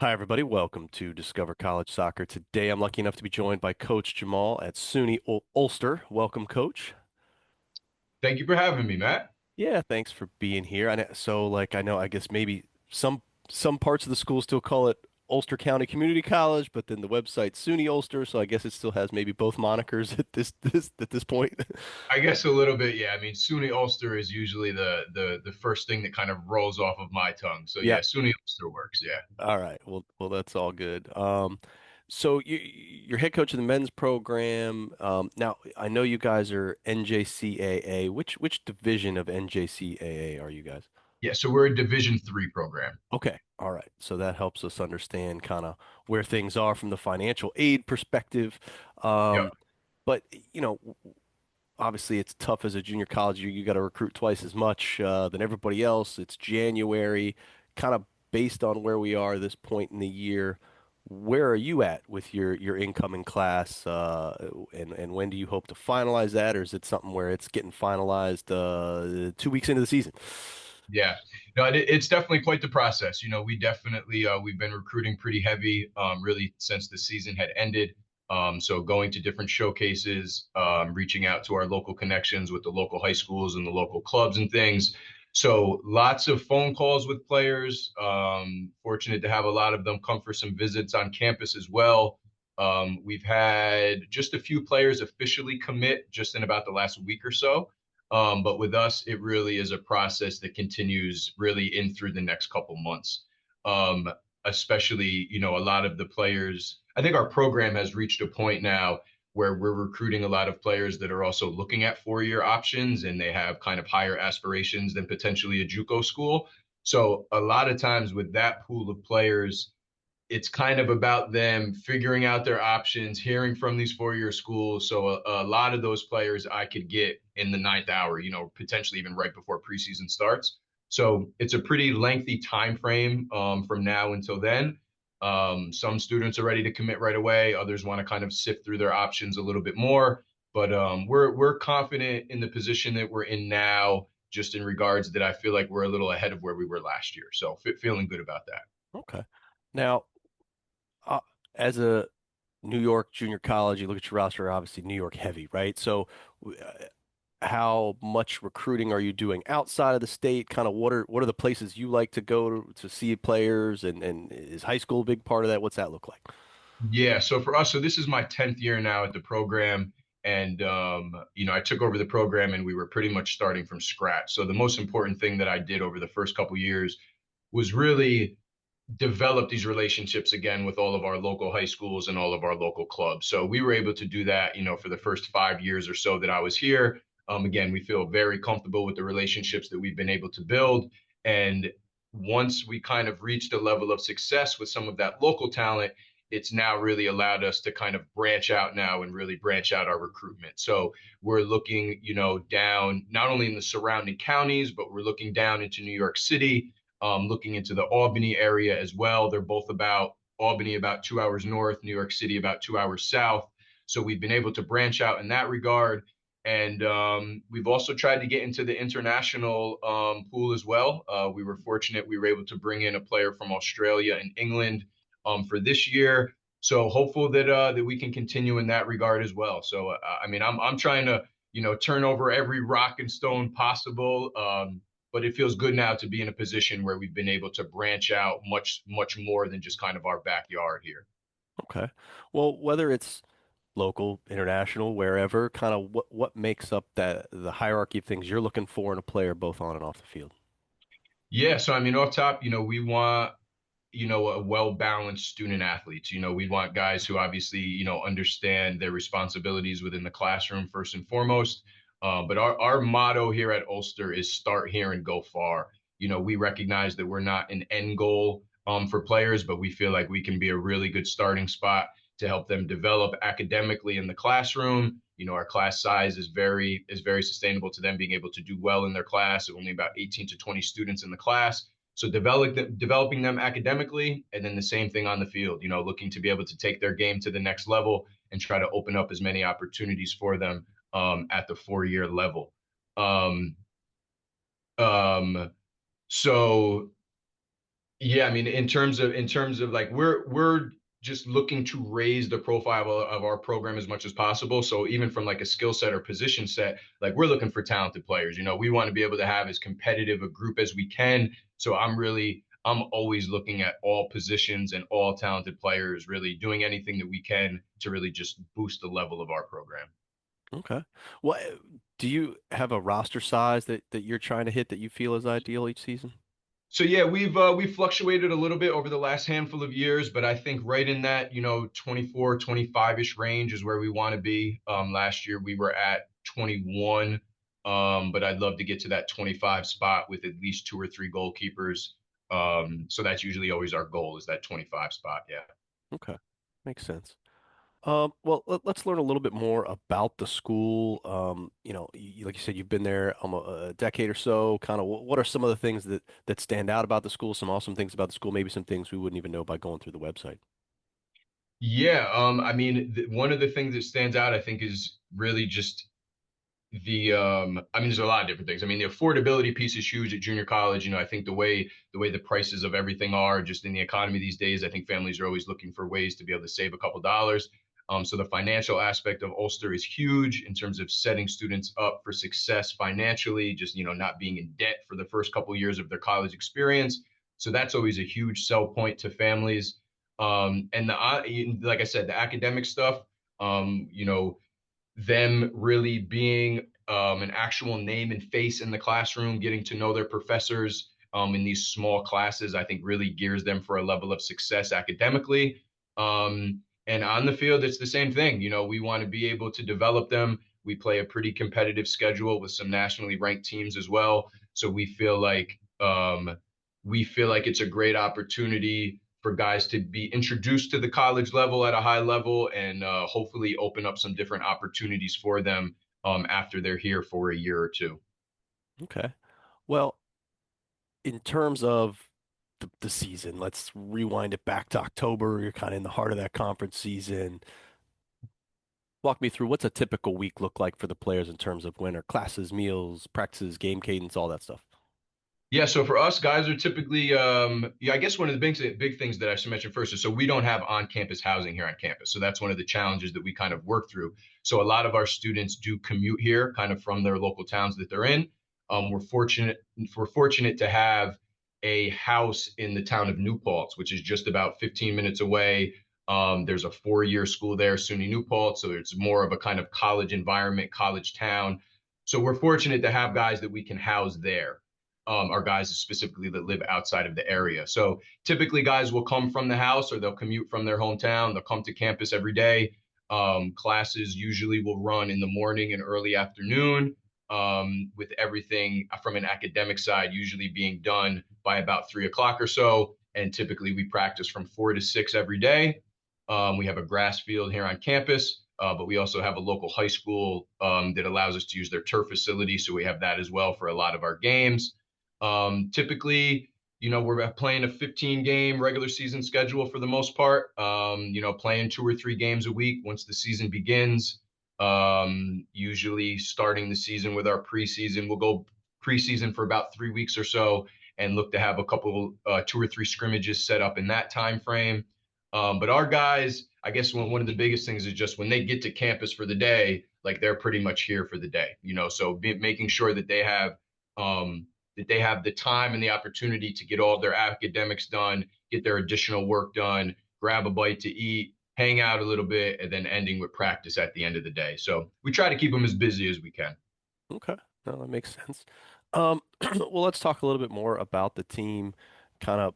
Hi, everybody. Welcome to Discover College Soccer. Today, I'm lucky enough to be joined by Coach Jamal at SUNY Ulster. Welcome, Coach. Thank you for having me, Matt. Yeah, thanks for being here. I know, I guess maybe some parts of the school still call it Ulster County Community College, but then the website's SUNY Ulster, so I guess it still has maybe both monikers at this point. I guess a little bit, yeah. I mean, SUNY Ulster is usually the first thing that kind of rolls off of my tongue. So Yeah. yeah, SUNY Ulster works, yeah. All right. Well, that's all good. So you're head coach of the men's program. Now I know you guys are NJCAA. Which division of NJCAA are you guys? Yeah, so we're a Division 3 program. Okay. All right. So that helps us understand kind of where things are from the financial aid perspective. Yep. Um, but you know, obviously it's tough as a junior college. You got to recruit twice as much than everybody else. It's January, kind of based on where we are at this point in the year. Where are you at with your incoming class, and when do you hope to finalize that, or is it something where it's getting finalized 2 weeks into the season? Yeah. No, it's definitely quite the process. We definitely we've been recruiting pretty heavy really since the season had ended. So going to different showcases, reaching out to our local connections with the local high schools and the local clubs and things. So lots of phone calls with players. Fortunate to have a lot of them come for some visits on campus as well. We've had just a few players officially commit just in about the last week or so. But with us, it really is a process that continues really in through the next couple months. Um, Especially, a lot of the players, I think our program has reached a point now where we're recruiting a lot of players that are also looking at 4-year options and they have kind of higher aspirations than potentially a JUCO school. So a lot of times with that pool of players, it's kind of about them figuring out their options, hearing from these 4-year schools. So a lot of those players I could get in the ninth hour, potentially even right before preseason starts. So it's a pretty lengthy time frame from now until then. Some students are ready to commit right away. Others want to kind of sift through their options a little bit more. But we're confident in the position that we're in now, just in regards that I feel like we're a little ahead of where we were last year. So feeling good about that. Okay. Now, uh, as a New York junior college, you look at your roster, obviously New York heavy, right? So, how much recruiting are you doing outside of the state? Kind of what are the places you like to go to see players, and is high school a big part of that? What's that look like? Yeah, so for us, so this is my 10th year now at the program. And, I took over the program and we were pretty much starting from scratch. So the most important thing that I did over the first couple years was really develop these relationships again with all of our local high schools and all of our local clubs. So we were able to do that, for the first 5 years or so that I was here. Again, we feel very comfortable with the relationships that we've been able to build. And once we kind of reached a level of success with some of that local talent, it's now really allowed us to kind of branch out now and really branch out our recruitment. So we're looking, down not only in the surrounding counties, but we're looking down into New York City, looking into the Albany area as well. They're both about Albany about 2 hours north, New York City about 2 hours south. So we've been able to branch out in that regard. And we've also tried to get into the international pool as well. We were fortunate we were able to bring in a player from Australia and England for this year. So hopeful that we can continue in that regard as well. So I mean, I'm trying to turn over every rock and stone possible. But it feels good now to be in a position where we've been able to branch out much more than just kind of our backyard here. Okay. Well, whether it's local, international, wherever, kind of what makes up the hierarchy of things you're looking for in a player, both on and off the field. Yeah, so I mean, off top, we want a well-balanced student athletes. We want guys who obviously, understand their responsibilities within the classroom first and foremost. But our motto here at Ulster is start here and go far. We recognize that we're not an end goal for players, but we feel like we can be a really good starting spot to help them develop academically in the classroom. Our class size is very sustainable to them being able to do well in their class. Only about 18 to 20 students in the class. So developing them academically, and then the same thing on the field, looking to be able to take their game to the next level and try to open up as many opportunities for them at the 4-year level. Um, um, so Yeah, I mean, in terms of like we're just looking to raise the profile of our program as much as possible. So even from like a skill set or position set, like we're looking for talented players. We want to be able to have as competitive a group as we can. So I'm always looking at all positions and all talented players, really doing anything that we can to really just boost the level of our program. Okay. Well, do you have a roster size that you're trying to hit that you feel is ideal each season? So yeah, we've fluctuated a little bit over the last handful of years, but I think right in that, 24, 25-ish range is where we want to be. Last year we were at 21. But I'd love to get to that 25 spot with at least two or three goalkeepers. So that's usually always our goal is that 25 spot. Yeah. Okay. Makes sense. Well, let's learn a little bit more about the school. Like you said, you've been there almost a decade or so. Kind of, what are some of the things that stand out about the school? Some awesome things about the school, maybe some things we wouldn't even know by going through the website. Yeah, I mean, one of the things that stands out, I think, is really just I mean, there's a lot of different things. I mean, the affordability piece is huge at junior college. I think the way the prices of everything are just in the economy these days, I think families are always looking for ways to be able to save a couple dollars. So the financial aspect of Ulster is huge in terms of setting students up for success financially, just not being in debt for the first couple of years of their college experience. So that's always a huge sell point to families. And like I said, the academic stuff. Them really being an actual name and face in the classroom, getting to know their professors in these small classes, I think really gears them for a level of success academically. And on the field, it's the same thing. We want to be able to develop them. We play a pretty competitive schedule with some nationally ranked teams as well. So we feel like it's a great opportunity for guys to be introduced to the college level at a high level and hopefully open up some different opportunities for them after they're here for a year or two. Okay. Well, in terms of the season, let's rewind it back to October. You're kind of in the heart of that conference season. Walk me through what's a typical week look like for the players in terms of winter classes, meals, practices, game cadence, all that stuff. Yeah, so for us, guys are typically, yeah, I guess one of the big things that I should mention first is so we don't have on-campus housing here on campus. So that's one of the challenges that we kind of work through. So a lot of our students do commute here, kind of from their local towns that they're in. We're fortunate to have a house in the town of New Paltz, which is just about 15 minutes away. There's a four-year school there, SUNY New Paltz, so it's more of a kind of college environment, college town. So we're fortunate to have guys that we can house there are guys specifically that live outside of the area. So typically, guys will come from the house or they'll commute from their hometown. They'll come to campus every day. Classes usually will run in the morning and early afternoon, with everything from an academic side usually being done by about 3 o'clock or so. And typically, we practice from 4 to 6 every day. We have a grass field here on campus. But we also have a local high school that allows us to use their turf facility. So we have that as well for a lot of our games. Typically, we're playing a 15 game regular season schedule for the most part, playing two or three games a week once the season begins. Usually starting the season with our preseason. We'll go preseason for about 3 weeks or so and look to have a couple, two or three scrimmages set up in that time frame. But our guys, I guess one of the biggest things is just when they get to campus for the day, like they're pretty much here for the day, so making sure that they have the time and the opportunity to get all of their academics done, get their additional work done, grab a bite to eat, hang out a little bit, and then ending with practice at the end of the day. So we try to keep them as busy as we can. Okay. No, that makes sense. Well, let's talk a little bit more about the team. Kind of,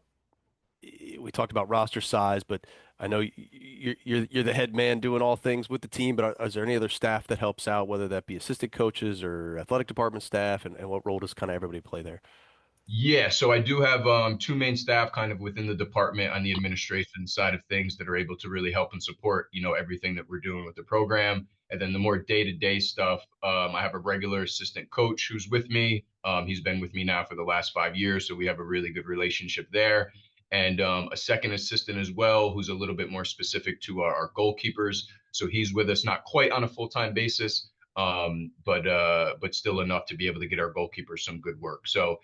we talked about roster size, but I know you're the head man doing all things with the team, but is there any other staff that helps out, whether that be assistant coaches or athletic department staff, and what role does kind of everybody play there? Yeah, so I do have two main staff kind of within the department on the administration side of things that are able to really help and support, everything that we're doing with the program. And then the more day-to-day stuff, I have a regular assistant coach who's with me. He's been with me now for the last 5 years, so we have a really good relationship there. And a second assistant as well, who's a little bit more specific to our goalkeepers. So he's with us not quite on a full-time basis, but still enough to be able to get our goalkeepers some good work. So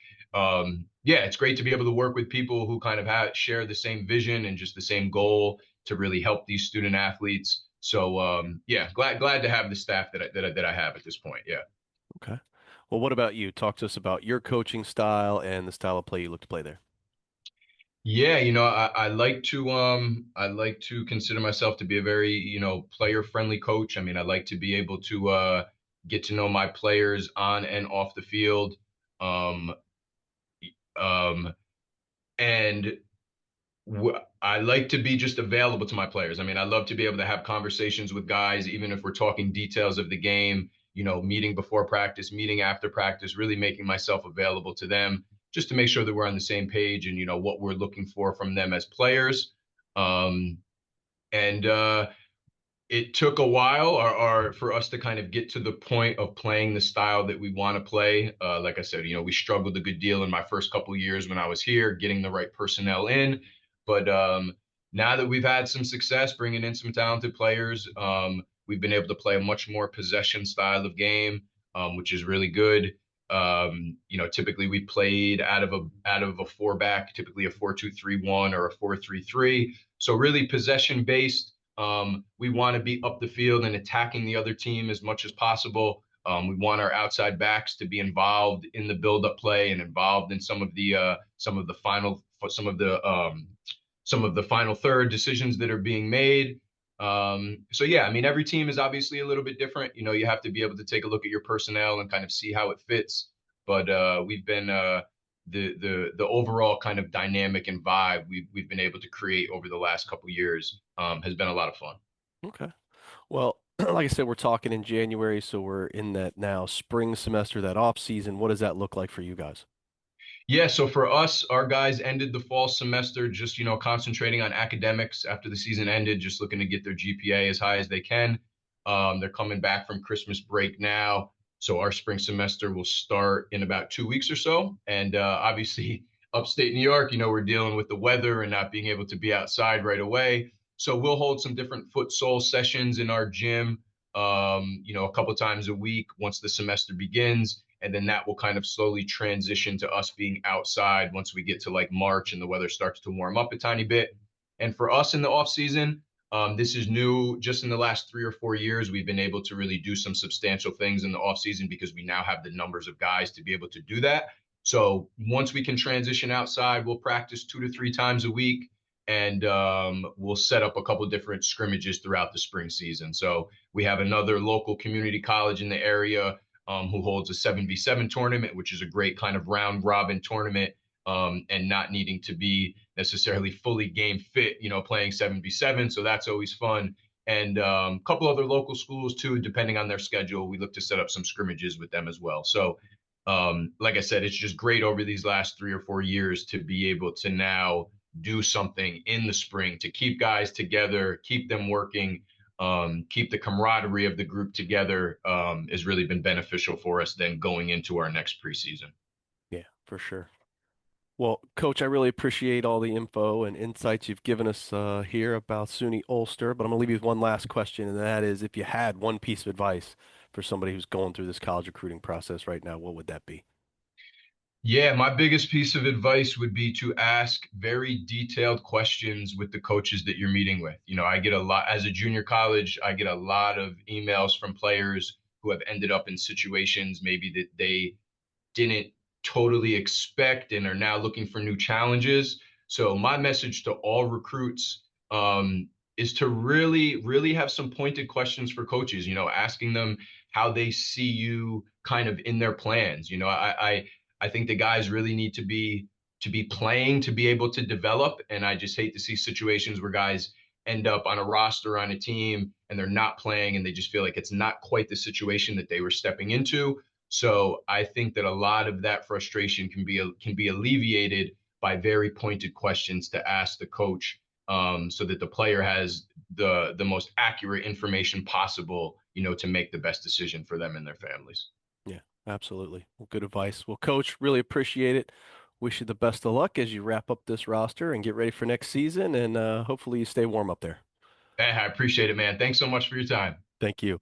yeah, it's great to be able to work with people who kind of share the same vision and just the same goal to really help these student athletes. So yeah, glad to have the staff that I have at this point. Yeah. Okay. Well, what about you? Talk to us about your coaching style and the style of play you look to play there. Yeah, I like to consider myself to be a very, player friendly coach. I mean, I like to be able to get to know my players on and off the field. Um, um, and I like to be just available to my players. I mean, I love to be able to have conversations with guys, even if we're talking details of the game, meeting before practice, meeting after practice, really making myself available to them just to make sure that we're on the same page and, what we're looking for from them as players. Um, and It took a while or for us to kind of get to the point of playing the style that we want to play. Like I said, we struggled a good deal in my first couple of years when I was here, getting the right personnel in. But now that we've had some success bringing in some talented players, we've been able to play a much more possession style of game, which is really good. Typically we played out of a four back, typically a 4-2-3-1 or a 4-3-3. So really possession based. We want to be up the field and attacking the other team as much as possible. We want our outside backs to be involved in the build-up play and involved in some of the final third decisions that are being made. So yeah, I mean, every team is obviously a little bit different. You have to be able to take a look at your personnel and kind of see how it fits. But we've been the overall kind of dynamic and vibe we've been able to create over the last couple years has been a lot of fun. Okay. Well, like I said, we're talking in January, so we're in that now spring semester, that off season. What does that look like for you guys? Yeah, so for us, our guys ended the fall semester just, concentrating on academics after the season ended, just looking to get their GPA as high as they can. They're coming back from Christmas break now. So our spring semester will start in about 2 weeks or so. And obviously, upstate New York, we're dealing with the weather and not being able to be outside right away. So we'll hold some different futsal sessions in our gym, a couple times a week once the semester begins, and then that will kind of slowly transition to us being outside once we get to like March and the weather starts to warm up a tiny bit. And for us in the off season, this is new. Just in the last 3 or 4 years, we've been able to really do some substantial things in the off season because we now have the numbers of guys to be able to do that. So once we can transition outside, we'll practice 2 to 3 times a week, and we'll set up a couple different scrimmages throughout the spring season. So we have another local community college in the area who holds a 7v7 tournament, which is a great kind of round robin tournament, and not needing to be necessarily fully game fit, playing 7v7. So that's always fun. And a couple other local schools too, depending on their schedule. We look to set up some scrimmages with them as well. So, like I said, it's just great over these last 3 or 4 years to be able to now do something in the spring to keep guys together, keep them working, keep the camaraderie of the group together, has really been beneficial for us then going into our next preseason. Yeah, for sure. Well, Coach, I really appreciate all the info and insights you've given us here about SUNY Ulster, but I'm going to leave you with one last question, and that is if you had one piece of advice for somebody who's going through this college recruiting process right now, what would that be? Yeah, my biggest piece of advice would be to ask very detailed questions with the coaches that you're meeting with. I get a lot as a junior college, I get a lot of emails from players who have ended up in situations maybe that they didn't totally expect and are now looking for new challenges. So my message to all recruits is to really, really have some pointed questions for coaches. Asking them how they see you kind of in their plans. I think the guys really need to be playing to be able to develop, and I just hate to see situations where guys end up on a roster on a team and they're not playing and they just feel like it's not quite the situation that they were stepping into. So I think that a lot of that frustration can be alleviated by very pointed questions to ask the coach, so that the player has the most accurate information possible, to make the best decision for them and their families. Yeah, absolutely. Well, good advice. Well, Coach, really appreciate it. Wish you the best of luck as you wrap up this roster and get ready for next season, and hopefully you stay warm up there. I appreciate it, man. Thanks so much for your time. Thank you.